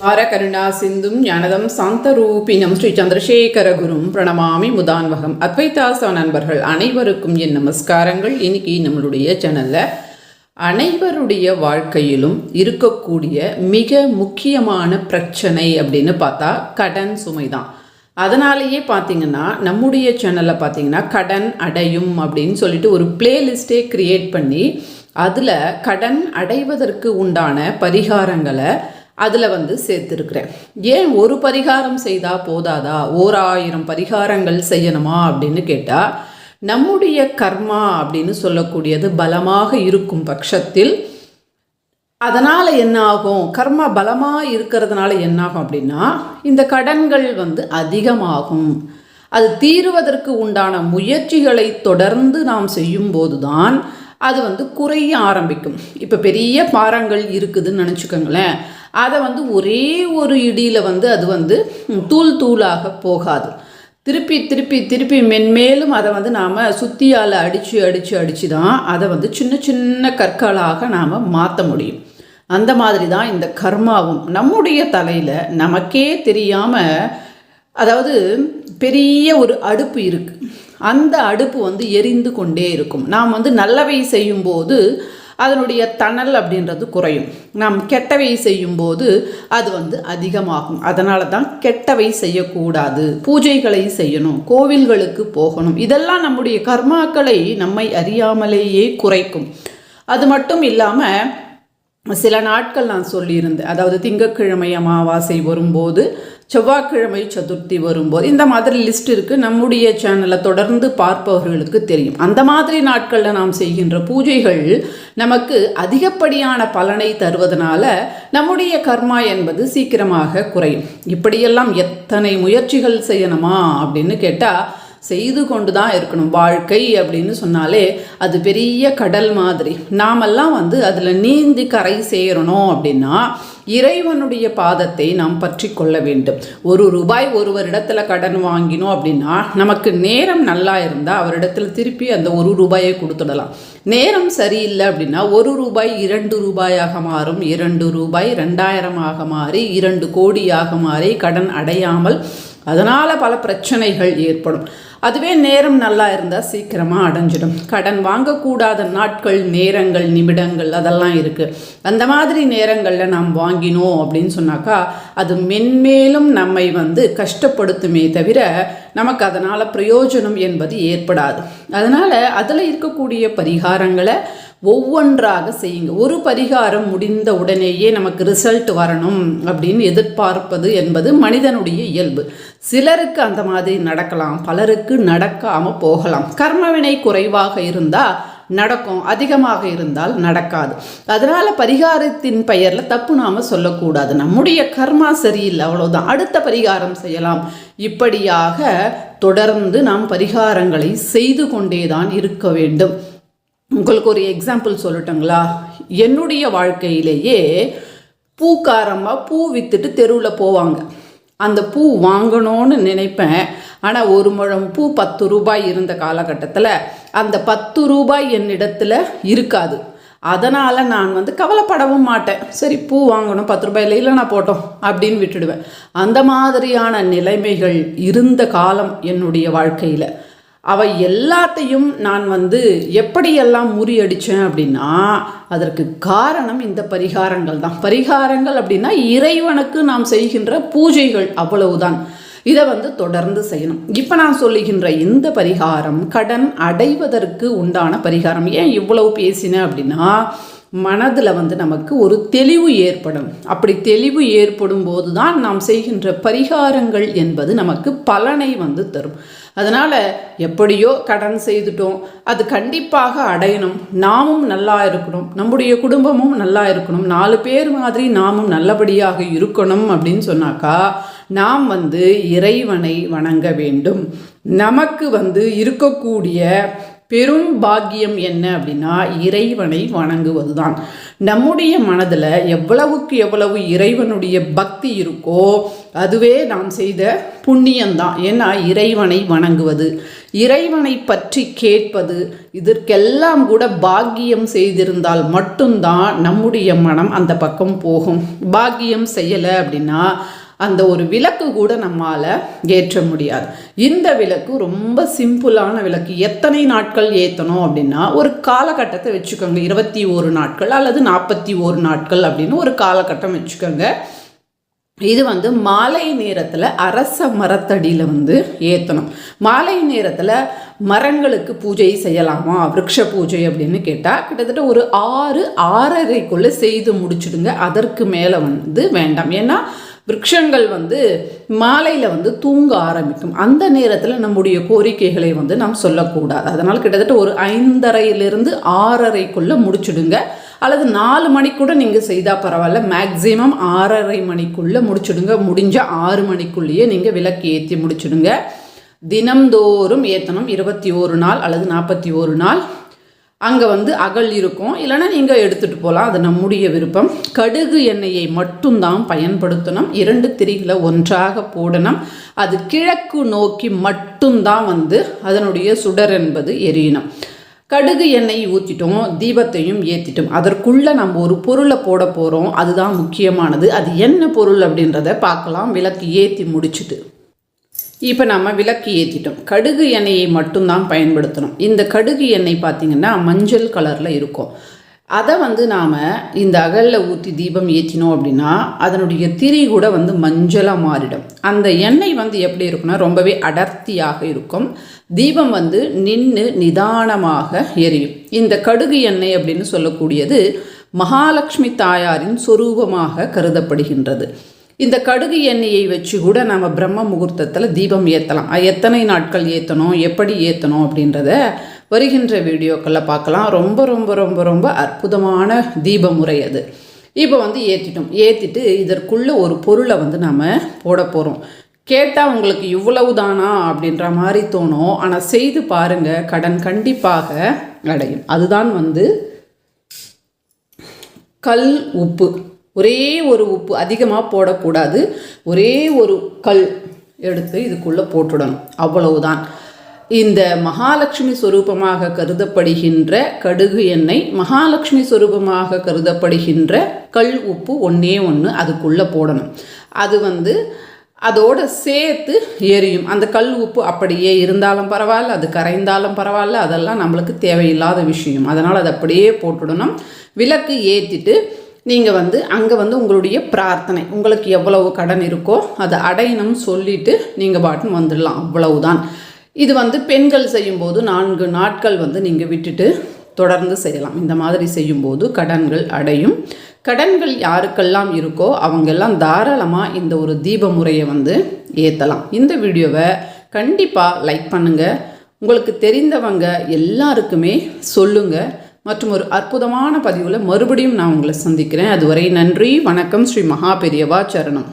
ஆரகருணா சிந்தும் ஞானதம் சாந்தரூபினம் ஸ்ரீ சந்திரசேகர குரும் பிரணமாமி முதான்வகம். அத்வைதாச நண்பர்கள் அனைவருக்கும் என் நமஸ்காரங்கள். இன்னைக்கு நம்மளுடைய சேனல்ல அனைவருடைய வாழ்க்கையிலும் இருக்கக்கூடிய மிக முக்கியமான பிரச்சனை அப்படின்னு பார்த்தா கடன் சுமை தான். அதனாலேயே பார்த்தீங்கன்னா நம்முடைய சேனலில் பார்த்தீங்கன்னா கடன் அடையும் அப்படின்னு சொல்லிட்டு ஒரு பிளேலிஸ்டே கிரியேட் பண்ணி அதில் கடன் அடைவதற்கு உண்டான பரிகாரங்களை அதில் சேர்த்துருக்குறேன். ஏன் ஒரு பரிகாரம் செய்தால் போதாதா, 1000 பரிகாரங்கள் செய்யணுமா அப்படின்னு கேட்டால், நம்முடைய கர்மா அப்படின்னு சொல்லக்கூடியது பலமாக இருக்கும் பட்சத்தில் அதனால் என்ன ஆகும், கர்மா பலமாக இருக்கிறதுனால என்ன ஆகும் அப்படின்னா இந்த கடன்கள் அதிகமாகும். அது தீருவதற்கு உண்டான முயற்சிகளை தொடர்ந்து நாம் செய்யும்போது தான் அது குறைய ஆரம்பிக்கும். இப்போ பெரிய பாரங்கள் இருக்குதுன்னு நினச்சிக்கோங்களேன், அதை ஒரே ஒரு இடியில் அது தூள் தூளாக போகாது. திருப்பி திருப்பி திருப்பி மென்மேலும் அதை நாம் சுத்தியால் அடித்து தான் அதை சின்ன சின்ன கற்களாக நாம் மாற்ற முடியும். அந்த மாதிரி தான் இந்த கர்மாவும் நம்முடைய தலையில் நமக்கே தெரியாமல், அதாவது பெரிய ஒரு அடுப்பு இருக்குது, அந்த அடுப்பு எரிந்து கொண்டே இருக்கும். நாம் நல்லவை செய்யும்போது அதனுடைய தணல் அப்படின்றது குறையும், நாம் கெட்டவை செய்யும்போது அது அதிகமாகும். அதனால தான் கெட்டவை செய்யக்கூடாது, பூஜைகளை செய்யணும், கோவில்களுக்கு போகணும். இதெல்லாம் நம்முடைய கர்மாக்களை நம்மை அறியாமலேயே குறைக்கும். அது மட்டும் இல்லாமல் சில நாட்கள் நான் சொல்லியிருந்தேன், அதாவது திங்கட்கிழமை அமாவாசை வரும்போது, செவ்வாய்க்கிழமை சதுர்த்தி வரும்போது, இந்த மாதிரி லிஸ்ட் இருக்குது. நம்முடைய சேனலை தொடர்ந்து பார்ப்பவர்களுக்கு தெரியும். அந்த மாதிரி நாட்களில் நாம் செய்கின்ற பூஜைகள் நமக்கு அதிகப்படியான பலனை தருவதனால நம்முடைய கர்மா என்பது சீக்கிரமாக குறையும். இப்படியெல்லாம் எத்தனை முயற்சிகள் செய்யணுமா அப்படின்னு கேட்டால் செய்து கொண்டு தான் இருக்கணும். வாழ்க்கை அப்படின்னு சொன்னாலே அது பெரிய கடல் மாதிரி. நாமெல்லாம் அதில் நீந்தி கரை சேரணும் அப்படின்னா இறைவனுடைய பாதத்தை நாம் பற்றி கொள்ள வேண்டும். ₹1 ஒருவரிடத்துல கடன் வாங்கினோம் அப்படின்னா நமக்கு நேரம் நல்லா இருந்தால் அவரிடத்துல திருப்பி அந்த ₹1 கொடுத்துடலாம். நேரம் சரியில்லை அப்படின்னா ₹1 ₹2 மாறும், ₹2 2000 மாறி 2 கோடியாக மாறி கடன் அடையாமல் அதனால் பல பிரச்சனைகள் ஏற்படும். அதுவே நேரம் நல்லா இருந்தால் சீக்கிரமாக அடைஞ்சிடும். கடன் வாங்கக்கூடாத நாட்கள், நேரங்கள், நிமிடங்கள் அதெல்லாம் இருக்குது. அந்த மாதிரி நேரங்களில் நாம் வாங்கினோம் அப்படின்னு சொன்னாக்கா அது மென்மேலும் நம்மை கஷ்டப்படுத்துமே தவிர நமக்கு அதனால் பிரயோஜனம் என்பது ஏற்படாது. அதனால் அதில் இருக்கக்கூடிய பரிகாரங்களை ஒவ்வொன்றாக செய்யுங்க. ஒரு பரிகாரம் முடிந்த உடனேயே நமக்கு ரிசல்ட் வரணும் அப்படின்னு எதிர்பார்ப்பது என்பது மனிதனுடைய இயல்பு. சிலருக்கு அந்த மாதிரி நடக்கலாம், பலருக்கு நடக்காமல் போகலாம். கர்மவினை குறைவாக இருந்தால் நடக்கும், அதிகமாக இருந்தால் நடக்காது. அதனால் பரிகாரத்தின் பெயரில் தப்பு நாம் சொல்லக்கூடாது. நம்முடைய கர்மா சரியில்லை, அவ்வளோதான், அடுத்த பரிகாரம் செய்யலாம். இப்படியாக தொடர்ந்து நாம் பரிகாரங்களை செய்து கொண்டே தான் இருக்க வேண்டும். உங்களுக்கு ஒரு எக்ஸாம்பிள் சொல்லட்டுங்களா? என்னுடைய வாழ்க்கையிலேயே பூக்காரமாக பூ விற்றுட்டு தெருவில் போவாங்க. அந்த பூ வாங்கணும்னு நினைப்பேன். ஆனால் ஒரு முழம் பூ ₹10 இருந்த காலகட்டத்தில் அந்த ₹10 என்னிடத்துல இருக்காது. அதனால் நான் கவலைப்படவும் மாட்டேன். சரி, பூ வாங்கணும், ₹10 இல்லை நான் போட்டோம் அப்படின்னு விட்டுடுவேன். அந்த மாதிரியான நிலைமைகள் இருந்த காலம் என்னுடைய வாழ்க்கையில். அவை எல்லாத்தையும் நான் எப்படியெல்லாம் முறியடித்தேன் அப்படின்னா அதற்கு காரணம் இந்த பரிகாரங்கள் தான். பரிகாரங்கள் அப்படின்னா இறைவனுக்கு நாம் செய்கின்ற பூஜைகள், அவ்வளவுதான். இதை தொடர்ந்து செய்யணும். இப்போ நான் சொல்லுகின்ற இந்த பரிகாரம் கடன் அடைவதற்கு உண்டான பரிகாரம். ஏன் இவ்வளவு பேசினேன் அப்படின்னா மனதில் நமக்கு ஒரு தெளிவு ஏற்படும். அப்படி தெளிவு ஏற்படும் போது தான் நாம் செய்கின்ற பரிகாரங்கள் என்பது நமக்கு பலனை தரும். அதனால் எப்படியோ கடன் செய்துட்டோம், அது கண்டிப்பாக அடையணும். நாமும் நல்லா இருக்கணும், நம்முடைய குடும்பமும் நல்லா இருக்கணும், 4 பேர் மாதிரி நாமும் நல்லபடியாக இருக்கணும் அப்படின்னு சொன்னாக்கா நாம் இறைவனை வணங்க வேண்டும். நமக்கு இருக்கக்கூடிய பெரும் பாக்கியம் என்ன அப்படின்னா இறைவனை வணங்குவது தான். நம்முடைய மனதில் எவ்வளவுக்கு எவ்வளவு இறைவனுடைய பக்தி இருக்கோ அதுவே நாம் செய்த புண்ணியம்தான். ஏன்னா இறைவனை வணங்குவது, இறைவனை பற்றி கேட்பது, இதற்கெல்லாம் கூட பாக்கியம் செய்திருந்தால் மட்டும்தான் நம்முடைய மனம் அந்த பக்கம் போகும். பாக்கியம் செய்யலை அப்படின்னா அந்த ஒரு விளக்கு கூட நம்மால் ஏற்ற முடியாது. இந்த விளக்கு ரொம்ப சிம்பிளான விளக்கு. எத்தனை நாட்கள் ஏற்றணும் அப்படின்னா ஒரு காலகட்டத்தை வச்சுக்கோங்க. 21 நாட்கள் அல்லது 41 நாட்கள் அப்படின்னு ஒரு காலகட்டம் வச்சுக்கோங்க. இது மாலை நேரத்தில் அரச மரத்தடியில் ஏற்றணும். மாலை நேரத்தில் மரங்களுக்கு பூஜை செய்யலாமா, விருட்ச பூஜை அப்படின்னு கேட்டால் கிட்டத்தட்ட ஒரு 6-6:30க்குள்ளே செய்து முடிச்சுடுங்க. அதற்கு மேலே வேண்டாம். ஏன்னா விருட்சங்கள் மாலையில் தூங்க ஆரம்பிக்கும். அந்த நேரத்தில் நம்முடைய கோரிக்கைகளை நாம் சொல்லக்கூடாது. அதனால் கிட்டத்தட்ட ஒரு 5:30லிருந்து 6:30க்குள்ளே முடிச்சுடுங்க. அல்லது 4 மணிக்கு கூட நீங்கள் செய்தால் பரவாயில்ல. மேக்ஸிமம் 6:30 மணிக்குள்ளே முடிச்சுடுங்க. முடிஞ்சால் 6 மணிக்குள்ளேயே நீங்கள் விளக்கு ஏற்றி முடிச்சுடுங்க. தினம்தோறும் ஏற்றணும். 21 நாள் அல்லது 41 நாள். அங்கே அகல் இருக்கும், இல்லைன்னா நீங்கள் எடுத்துகிட்டு போகலாம். அது நம்முடைய விருப்பம். கடுகு எண்ணெயை மட்டும்தான் பயன்படுத்தணும். 2 திரிகளை ஒன்றாக போடணும். அது கிழக்கு நோக்கி மட்டும்தான் அதனுடைய சுடர் என்பது எரியணும். கடுகு எண்ணெய் ஊற்றிட்டோம், தீபத்தையும் ஏற்றிட்டோம். அதற்குள்ளே நம்ம ஒரு பொருளை போட போகிறோம். அதுதான் முக்கியமானது. அது என்ன பொருள் அப்படின்றத பார்க்கலாம் விளக்கு ஏற்றி முடிச்சுட்டு. இப்போ நம்ம விளக்கு ஏற்றிட்டோம். கடுகு எண்ணெயை மட்டும்தான் பயன்படுத்தணும். இந்த கடுகு எண்ணெய் பார்த்திங்கன்னா மஞ்சள் கலரில் இருக்கும். அதை நாம் இந்த அகலில் ஊற்றி தீபம் ஏற்றினோம் அப்படின்னா அதனுடைய திரி கூட மஞ்சளாக மாறிடும். அந்த எண்ணெய் எப்படி இருக்குன்னா ரொம்பவே அடர்த்தியாக இருக்கும். தீபம் நின்று நிதானமாக எரியும். இந்த கடுகு எண்ணெய் அப்படின்னு சொல்லக்கூடியது மகாலட்சுமி தாயாரின் சொரூபமாக கருதப்படுகின்றது. இந்த கடுகு எண்ணெயை வச்சு கூட நம்ம பிரம்ம முகூர்த்தத்தில் தீபம் ஏற்றலாம். எத்தனை நாட்கள் ஏற்றணும், எப்படி ஏற்றணும் அப்படின்றத வருகின்ற வீடியோக்களில் பார்க்கலாம். ரொம்ப ரொம்ப ரொம்ப ரொம்ப அற்புதமான தீப முறை அது. இப்போ ஏற்றிட்டோம். ஏற்றிட்டு இதற்குள்ளே ஒரு பொருளை நாம் போட போகிறோம். கேட்டால் உங்களுக்கு இவ்வளவு தானா அப்படின்ற மாதிரி தோணும். ஆனால் செய்து பாருங்கள், கடன் கண்டிப்பாக அடையும். அதுதான் கல் உப்பு. ஒரே ஒரு உப்பு, அதிகமாக போடக்கூடாது. ஒரே ஒரு கல் எடுத்து இதுக்குள்ளே போட்டுடணும். அவ்வளவுதான். இந்த மகாலட்சுமி சொரூபமாக கருதப்படுகின்ற கடுகு எண்ணெய், மகாலட்சுமி சொரூபமாக கருதப்படுகின்ற கல் உப்பு ஒன்றே ஒன்று அதுக்குள்ளே போடணும். அது அதோடு சேர்த்து எரியும். அந்த கல் உப்பு அப்படியே இருந்தாலும் பரவாயில்ல, அது கரைந்தாலும் பரவாயில்ல, அதெல்லாம் நம்மளுக்கு தேவையில்லாத விஷயம். அதனால் அதை அப்படியே போட்டுடணும். விளக்கு ஏற்றிட்டு நீங்கள் அங்கே உங்களுடைய பிரார்த்தனை, உங்களுக்கு எவ்வளவு கடன் இருக்கோ அதை அடையணும்னு சொல்லிவிட்டு நீங்கள் பாட்டுன்னு வந்துடலாம். அவ்வளவுதான். இது பெண்கள் செய்யும்போது 4 நாட்கள் நீங்கள் விட்டுட்டு தொடர்ந்து செய்யலாம். இந்த மாதிரி செய்யும்போது கடன்கள் அடையும். கடன்கள் யாருக்கெல்லாம் இருக்கோ அவங்கெல்லாம் தாராளமாக இந்த ஒரு தீப முறையை ஏற்றலாம். இந்த வீடியோவை கண்டிப்பாக லைக் பண்ணுங்கள். உங்களுக்கு தெரிந்தவங்க எல்லாருக்குமே சொல்லுங்கள். மற்றும் ஒரு அற்புதமான பதிவில் மறுபடியும் நான் உங்களை சந்திக்கிறேன். அதுவரை நன்றி, வணக்கம். ஸ்ரீ மகா பெரியவா சரணம்.